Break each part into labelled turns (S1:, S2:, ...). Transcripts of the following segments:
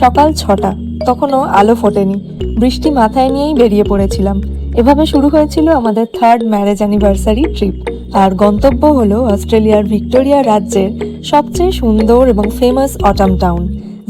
S1: সকাল 6টা, তখনও আলো ফোটেনি। বৃষ্টি মাথায় নিয়েই বেরিয়ে পড়েছিলাম। এভাবে শুরু হয়েছিল আমাদের 3rd ম্যারেজ অ্যানিভার্সারি ট্রিপ। আর গন্তব্য হলো অস্ট্রেলিয়ার ভিক্টোরিয়া রাজ্যের সবচেয়ে সুন্দর এবং ফেমাস অটাম টাউন,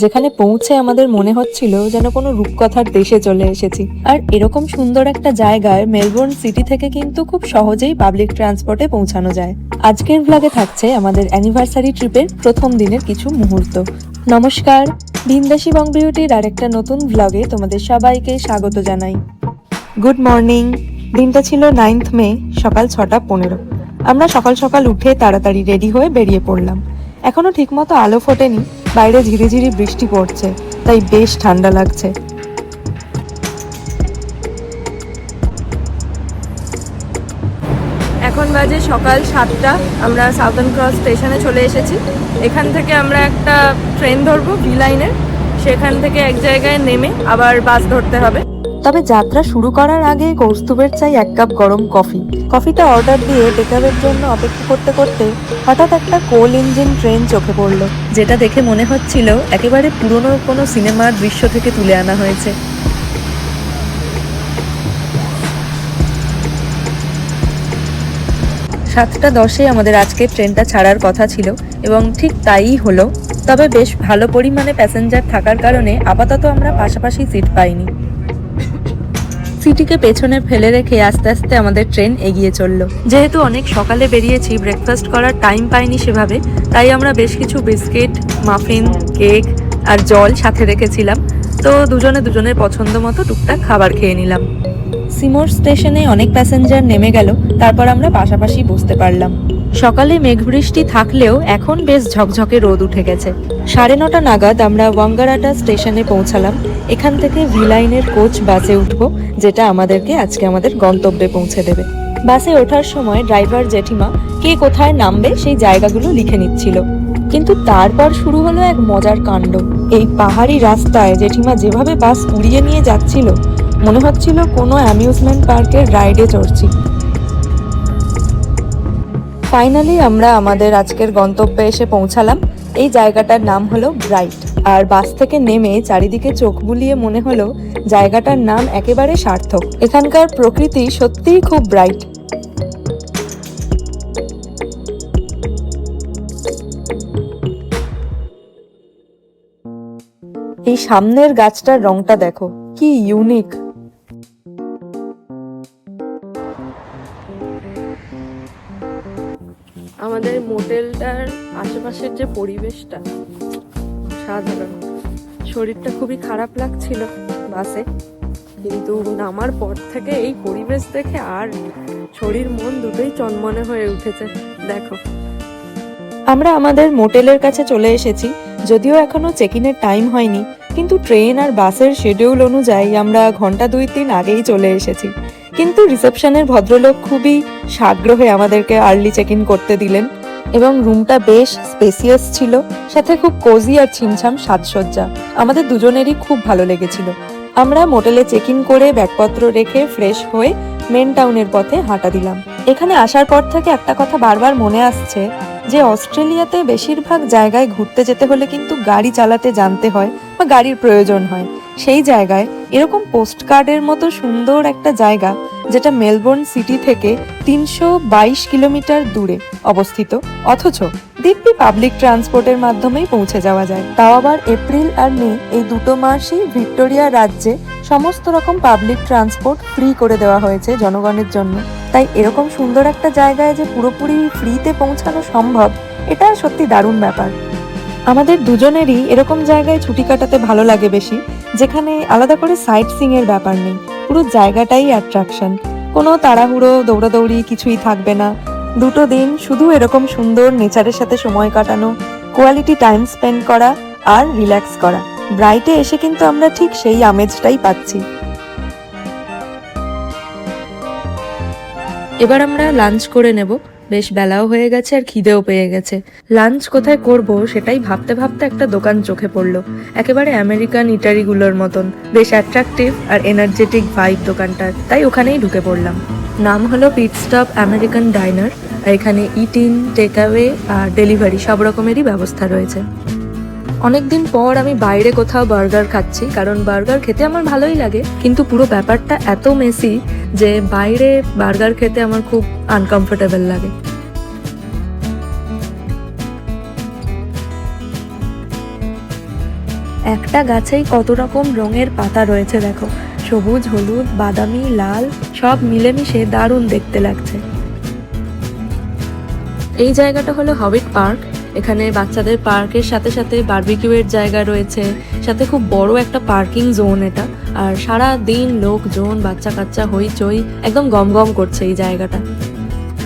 S1: যেখানে পৌঁছে আমাদের মনে হচ্ছিল যেন কোনো রূপকথার দেশে চলে এসেছি। আর এরকম সুন্দর একটা জায়গায় মেলবোর্ন সিটি থেকে কিন্তু খুব সহজেই পাবলিক ট্রান্সপোর্টে পৌঁছানো যায়। আজকের ভ্লগে থাকছে আমাদের অ্যানিভার্সারি ট্রিপের প্রথম দিনের কিছু মুহূর্ত। নমস্কার, ভিনদেশি বং বিউটির আরেকটা নতুন ভ্লগে তোমাদের সবাইকে স্বাগত জানাই। Good morning. দিনটা ছিল 9th মে, সকাল 6:15। আমরা সকাল সকাল উঠে তাড়াতাড়ি রেডি হয়ে বেরিয়ে পড়লাম। এখনো ঠিকমতো আলো ফোটেনি, বাইরে ঝিরিঝিরি বৃষ্টি পড়ছে, তাই বেশ ঠান্ডা লাগছে। এখন বাজে সকাল 7টা। আমরা সাউদার্ন ক্রস স্টেশনে চলে এসেছি। এখান থেকে আমরা একটা ট্রেন ধরবো ভি লাইনের, সেখান থেকে এক জায়গায় নেমে আবার বাস ধরতে হবে। তবে যাত্রা শুরু করার আগে কৌস্তুভের চাই 1 কাপ গরম কফি। কফিটা অর্ডার দিয়ে টেকআওয়ের জন্য অপেক্ষা করতে করতে হঠাৎ একটা কোল ইঞ্জিন ট্রেন চোখে পড়লো, যেটা দেখে মনে হচ্ছিল একেবারে পুরনো কোনো সিনেমার দৃশ্য থেকে তুলে আনা হয়েছে। 7:10 আমাদের আজকের ট্রেনটা ছাড়ার কথা ছিল এবং ঠিক তাইই হলো। তবে বেশ ভালো পরিমাণে প্যাসেঞ্জার থাকার কারণে আপাতত আমরা পাশাপাশি সিট পাইনি। সিটিকে পেছনে ফেলে রেখে আস্তে আস্তে আমাদের ট্রেন এগিয়ে চললো। যেহেতু অনেক সকালে বেরিয়েছি, ব্রেকফাস্ট করার টাইম পাইনি সেভাবে, তাই আমরা বেশ কিছু বিস্কিট, মাফিন, কেক আর জল সাথে রেখেছিলাম। তো দুজনে দুজনের পছন্দ মতো টুকটাক খাবার খেয়ে নিলাম। সিমোর স্টেশনে অনেক প্যাসেঞ্জার নেমে গেল, তারপর আমরা পাশাপাশি বসতে পারলাম। সকালে মেঘবৃষ্টি থাকলেও এখন বেশ ঝকঝকে রোদ উঠে গেছে। 9:30 নাগাদ আমরা ওয়াঙ্গারাটা স্টেশনে পৌঁছালাম। এখান থেকে ভি লাইনের কোচ বাসে উঠবো, যেটা আমাদেরকে আজকে আমাদের গন্তব্যে পৌঁছে দেবে। বাসে ওঠার সময় ড্রাইভার জেঠিমা কে কোথায় নামবে সেই জায়গাগুলো লিখে নিচ্ছিল। কিন্তু তারপর শুরু হলো এক মজার কাণ্ড। এই পাহাড়ি রাস্তায় জেঠিমা যেভাবে বাস উড়িয়ে নিয়ে যাচ্ছিল, মনে হচ্ছিল কোনো অ্যামিউজমেন্ট পার্কের রাইডে চড়ছি। ফাইনালি আমরা আমাদের আজকের গন্তব্যে এসে পৌঁছালাম। এই জায়গাটার নাম হলো ব্রাইট। আর বাস থেকে নেমে চারিদিকে চোখ বুলিয়ে মনে হলো জায়গাটার নাম একেবারে সার্থক। এখানকার প্রকৃতি সত্যিই খুব ব্রাইট। এই সামনের গাছটার রংটা দেখো, কি ইউনিক। আমাদের মোটেলটার আশেপাশের যে পরিবেশটা সাধারণ। শরীরটা খুবই খারাপ লাগছিল বাসে, কিন্তু নামার পর থেকে এই পরিবেশ দেখে আর শরীর মন দুটোই চনমনে হয়ে উঠেছে। দেখো, আমরা আমাদের মোটেলের কাছে চলে এসেছি। যদিও এখনো চেক ইনের টাইম হয়নি, কিন্তু ট্রেন আর বাসের শিডিউল অনুযায়ী আমরা ঘন্টা 2-3 আগেই চলে এসেছি। কিন্তু রিসেপশনের ভদ্রলোক খুবই সাগ্রহে আমাদেরকে আর্লি চেক ইন করতে দিলেন এবং রুমটা বেশ স্পেসিয়াস ছিল, সাথে খুব কোজি আর ছিমছাম সাজসজ্জা। আমাদের দুজনেরই খুব ভালো লেগেছিল। আমরা মোটেলে চেক ইন করে ব্যাগপত্র রেখে ফ্রেশ হয়ে মেন টাউনের পথে হাঁটা দিলাম। এখানে আসার পর থেকে একটা কথা বারবার মনে আসছে যে অস্ট্রেলিয়াতে বেশিরভাগ জায়গায় ঘুরতে যেতে হলে কিন্তু গাড়ি চালাতে জানতে হয় বা গাড়ির প্রয়োজন হয়। সেই জায়গায় এরকম পোস্টকার্ডের মতো সুন্দর একটা জায়গা, যেটা মেলবোর্ন সিটি থেকে 322 কিলোমিটার দূরে অবস্থিত, অথচ দিব্যি পাবলিক ট্রান্সপোর্টের মাধ্যমেই পৌঁছে যাওয়া যায়। তাও আবার এপ্রিল আর মে, এই দুটো মাসই ভিক্টোরিয়া রাজ্যে সমস্ত রকম পাবলিক ট্রান্সপোর্ট ফ্রি করে দেওয়া হয়েছে জনগণের জন্য। তাই এরকম সুন্দর একটা জায়গায় যে পুরোপুরি ফ্রিতে পৌঁছানো সম্ভব, এটা সত্যি দারুণ ব্যাপার। আমাদের দুজনেরই এরকম জায়গায় ছুটি কাটাতে ভালো লাগে বেশি, যেখানে আলাদা করে সাইট সিইং এর ব্যাপার নেই। পুরো জায়গাটাই অ্যাট্রাকশন, কোনো তাড়াহুড়ো দৌড়াদৌড়ি কিছুই থাকবে না। 2 দিন শুধু এরকম সুন্দর নেচারের সাথে সময় কাটানো, কোয়ালিটি টাইম স্পেন্ড করা আর রিল্যাক্স করা। ব্রাইটে এসে কিন্তু আমরা ঠিক সেই আমেজটাই পাচ্ছি। এবার আমরা লাঞ্চ করে নেব। বেশ বেলাও হয়ে গেছে আর খিদেও পেয়ে গেছে। লাঞ্চ কোথায় করব সেটাই ভাবতে ভাবতে একটা দোকান চোখে পড়লো, একেবারে আমেরিকান ইটারিগুলোর মতন। বেশ অ্যাট্রাকটিভ আর এনার্জেটিক ভাইব দোকানটার, তাই ওখানেই ঢুকে পড়লাম। নাম হলো পিট স্টপ আমেরিকান ডাইনার। আর এখানে ইট ইন, টেক অ্যাওয়ে আর ডেলিভারি সব রকমেরই ব্যবস্থা রয়েছে। অনেকদিন পর আমি বাইরে কোথাও বার্গার খাচ্ছি, কারণ বার্গার খেতে আমার ভালোই লাগে, কিন্তু পুরো ব্যাপারটা এত মেসি যে বাইরে বার্গার খেতে আমার খুব আনকমফোর্টেবল লাগে। একটা গাছেই কত রকম রঙের পাতা রয়েছে দেখো, সবুজ, হলুদ, বাদামি, লাল, সব মিলেমিশে দারুণ দেখতে লাগছে। এই জায়গাটা হলো হবিট পার্ক। এখানে বাচ্চাদের পার্কের সাথে সাথে বারবিকিউয়ের জায়গা রয়েছে, সাথে খুব বড় একটা পার্কিং জোন এটা। আর সারা দিন লোকজন, বাচ্চা কাচ্চা হইচই, একদম গমগম করছে এই জায়গাটা।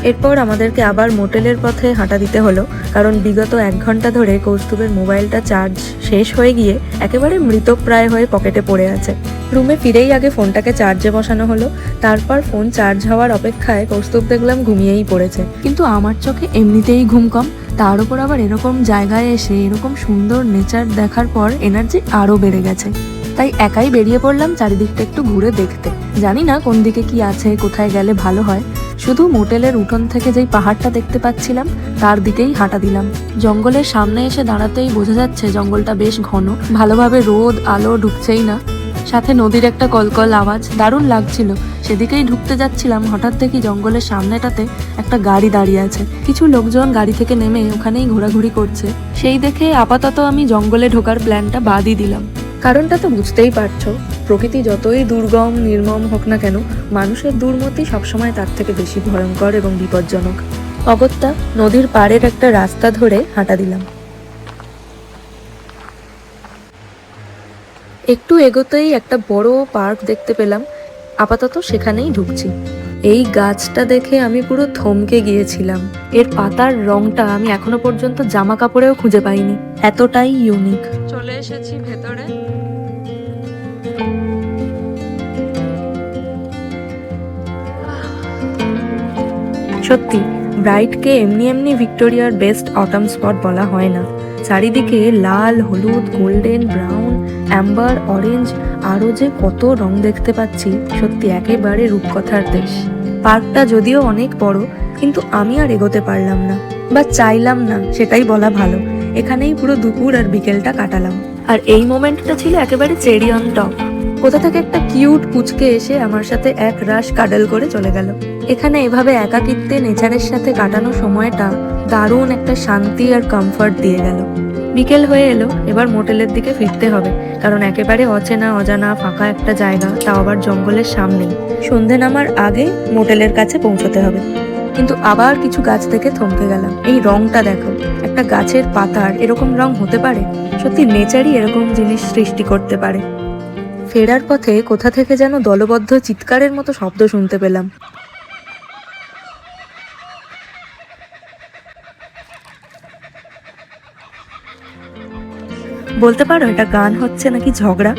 S1: এরপর আমাদেরকে আবার মোটেলের পথে হাঁটা দিতে হলো, কারণ বিগত 1 ঘন্টা ধরে কৌস্তুভের মোবাইলটা চার্জ শেষ হয়ে গিয়ে একেবারে মৃতপ্রায় হয়ে পকেটে পড়ে আছে। রুমে ফিরেই আগে ফোনটাকে চার্জে বসানো হলো, তারপর ফোন চার্জ হওয়ার অপেক্ষায় কৌস্তুভ দেখলাম ঘুমিয়েই পড়েছে। কিন্তু আমার চোখে এমনিতেই ঘুম কম, তার উপর আবার এরকম জায়গায় এসে এরকম সুন্দর নেচার দেখার পর এনার্জি আরও বেড়ে গেছে। তাই একাই বেরিয়ে পড়লাম চারিদিকটা একটু ঘুরে দেখতে। জানি না কোন দিকে কি আছে, কোথায় গেলে ভালো হয়, শুধু মোটেলের উঠোন থেকে যেই পাহাড়টা দেখতে পাচ্ছিলাম তার দিকেই হাঁটা দিলাম। জঙ্গলের সামনে এসে দাঁড়াতেই বোঝা যাচ্ছে জঙ্গলটা বেশ ঘন, ভালোভাবে রোদ আলো ঢুকছেই না, সাথে নদীর একটা কলকল আওয়াজ, দারুণ লাগছিল। সেদিকেই ঢুকতে যাচ্ছিলাম, হঠাৎ দেখি জঙ্গলের সামনেটাতে একটা গাড়ি দাঁড়িয়ে আছে। কিছু লোকজন গাড়ি থেকে নেমে ওখানেই ঘোরাঘুরি করছে। সেই দেখে আপাতত আমি জঙ্গলে ঢোকার প্ল্যানটা বাদই দিলাম। কারণটা তো বুঝতেই পারছো, প্রকৃতি যতই দুর্গম নির্মম হোক না কেন, মানুষের দুর্মতি সবসময় তার থেকে বেশি ভয়ঙ্কর এবং বিপজ্জনক। অগত্যা নদীর পাড়ের একটা রাস্তা ধরে হাঁটা দিলাম। একটু এগোতেই একটা বড় পার্ক দেখতে পেলাম, আপাতত সেখানেই ঢুকছি। এই গাছটা দেখে আমি পুরো থমকে গিয়েছিলাম। এর পাতার রংটা আমি এখনো পর্যন্ত জামা কাপড়েও খুঁজে পাইনি, এতটাই ইউনিক। চলে এসেছি ভেতরে। সত্যি ব্রাইটকে এমনি এমনি ভিক্টোরিয়ার বেস্ট অটাম স্পট বলা হয় না। চারিদিকে লাল, হলুদ, গোল্ডেন, ব্রাউন, অ্যাম্বার, অরেঞ্জ, আরও যে কত রং দেখতে পাচ্ছি, সত্যি একেবারে রূপকথার দেশ। পার্কটা যদিও অনেক বড়, কিন্তু আমি আর এগোতে পারলাম না, বা চাইলাম না, সেটাই বলা ভালো। এখানেই পুরো দুপুর আর বিকেলটা কাটালাম। আর এই মোমেন্টটা ছিল একেবারে চেরি অন টপ। কোথা থেকে একটা কিউট পুচকে এসে আমার সাথে এক রাশ কাডল করে চলে গেল। এখানে এভাবে একাকিত্বে নেচারের সাথে কাটানো সময়টা দারুণ একটা শান্তি আর কমফর্ট দিয়ে গেল। বিকেল হয়ে এলো, এবার মোটেলের দিকে ফিরতে হবে, কারণ একেবারে অচেনা অজানা ফাঁকা একটা জায়গা, তাও আবার জঙ্গলের সামনেই। সন্ধে নামার আগে মোটেলের কাছে পৌঁছতে হবে। কিন্তু আবার কিছু গাছ দেখে থমকে গেলাম। এই রংটা দেখো, একটা গাছের পাতার এরকম রং হতে পারে? সত্যি নেচারই এরকম জিনিস সৃষ্টি করতে পারে। ফেরার পথে কোথা থেকে যেন দলবদ্ধ চিৎকারের মতো শব্দ শুনতে পেলাম। বলতে পারো এটা গান হচ্ছে নাকি ঝগড়া?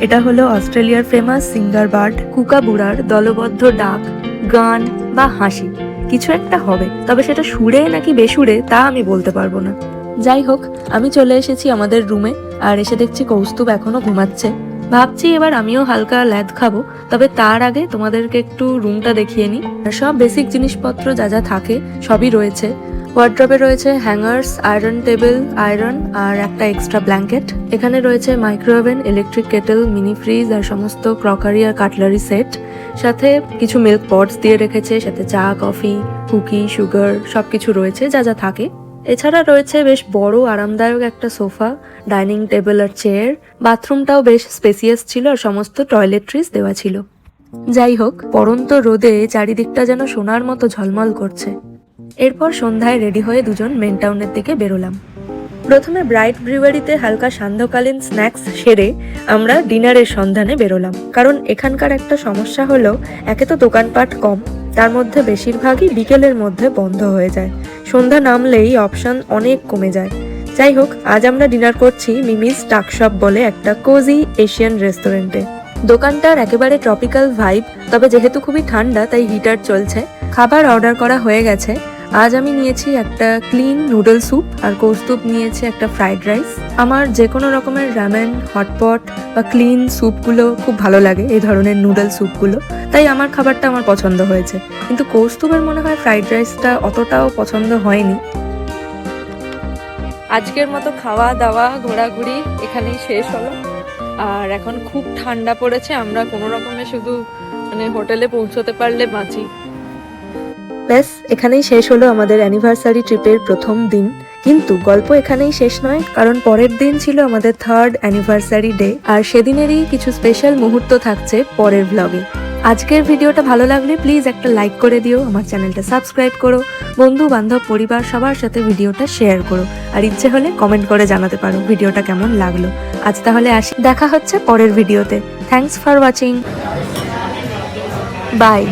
S1: এটা হলো অস্ট্রেলিয়ার ফেমাস সিঙ্গার বার্ড কুকাবুরার দলবদ্ধ ডাক, গান বা হাসি, কিছু একটা হবে, তবে সেটা সুরে নাকি বেসুরে তা আমি বলতে পারবো না। যাই হোক, আমি চলে এসেছি আমাদের রুমে, আর এসে দেখছি কৌস্তুভ এখনো ঘুমাচ্ছে। ভাবছি এবার আমিও হালকা ল্যাদ খাবো, তবে তার আগে তোমাদেরকে একটু রুমটা দেখিয়ে নিই। সব বেসিক জিনিসপত্র যা যা থাকে সবই রয়েছে। ওয়ার্ড্রবে রয়েছে হ্যাঙ্গার্স, আয়রন টেবিল, আয়রন আর একটা এক্সট্রা ব্ল্যাঙ্কেট। এখানে রয়েছে micro oven, electric kettle, mini fridge আর সমস্ত ক্রকারি আর কাটলারি সেট। সাথে কিছু মিল্ক পটস দিয়ে রেখেছে, সাথে চা, কফি, কুকি, সুগার সবকিছু রয়েছে যা যা থাকে। এছাড়া রয়েছে বেশ বড় আরামদায়ক একটা সোফা, ডাইনিং টেবিল আর চেয়ার। বাথরুমটাও বেশ স্পেসিয়াস ছিল আর সমস্ত টয়লেট্রিজ দেওয়া ছিল। যাই হোক, পড়ন্ত রোদে চারিদিকটা যেন সোনার মতো ঝলমল করছে। এরপর সন্ধ্যায় রেডি হয়ে দুজন মেন টাউনের দিকে বেরোলাম। প্রথমে ব্রাইট ব্রিউয়ারিতে হালকা সান্ধ্যকালীন স্ন্যাক্স সেরে আমরা ডিনারের সন্ধানে বেরোলাম। কারণ এখানকার একটা সমস্যা হলো, একে তো দোকানপাট কম, তার মধ্যে বেশিরভাগই বিকেলের মধ্যে বন্ধ হয়ে যায়। সন্ধ্যা নামলেই অপশন অনেক কমে যায়। যাই হোক, আজ আমরা ডিনার করছি মিমিস টাকশপ বলে একটা কোজি এশিয়ান রেস্টুরেন্টে। দোকানটার একেবারে ট্রপিক্যাল ভাইব, তবে যেহেতু খুবই ঠান্ডা তাই হিটার চলছে। খাবার অর্ডার করা হয়ে গেছে। আজ আমি নিয়েছি একটা ক্লিন নুডল স্যুপ আর কৌস্তুভ নিয়েছে একটা ফ্রাইড রাইস। আমার যে কোনো রকমের রামেন, হটপট বা ক্লিন স্যুপগুলো খুব ভালো লাগে, এই ধরনের নুডল স্যুপগুলো, তাই আমার খাবারটা আমার পছন্দ হয়েছে। কিন্তু কৌস্তুভের মনে হয় ফ্রাইড রাইসটা অতটাও পছন্দ হয়নি। আজকের মতো খাওয়া দাওয়া ঘোরাঘুরি এখানেই শেষ হলো। আর এখন খুব ঠান্ডা পড়েছে, আমরা কোনো রকমে শুধু মানে হোটেলে পৌঁছতে পারলে বাঁচি। ব্যাস এখানেই শেষ হলো আমাদের অ্যানিভার্সারি ট্রিপের প্রথম দিন। কিন্তু গল্প এখানেই শেষ নয়, কারণ পরের দিন ছিল আমাদের 3rd অ্যানিভার্সারি ডে, আর সেদিনেরই কিছু স্পেশাল মুহূর্ত থাকছে পরের ব্লগে। আজকের ভিডিওটা ভালো লাগলে প্লিজ একটা লাইক করে দিও, আমার চ্যানেলটা সাবস্ক্রাইব করো, বন্ধু বান্ধব পরিবার সবার সাথে ভিডিওটা শেয়ার করো, আর ইচ্ছে হলে কমেন্ট করে জানাতে পারো ভিডিওটা কেমন লাগলো। আজ তাহলে আসি, দেখা হচ্ছে পরের ভিডিওতে। Thanks for watching, by.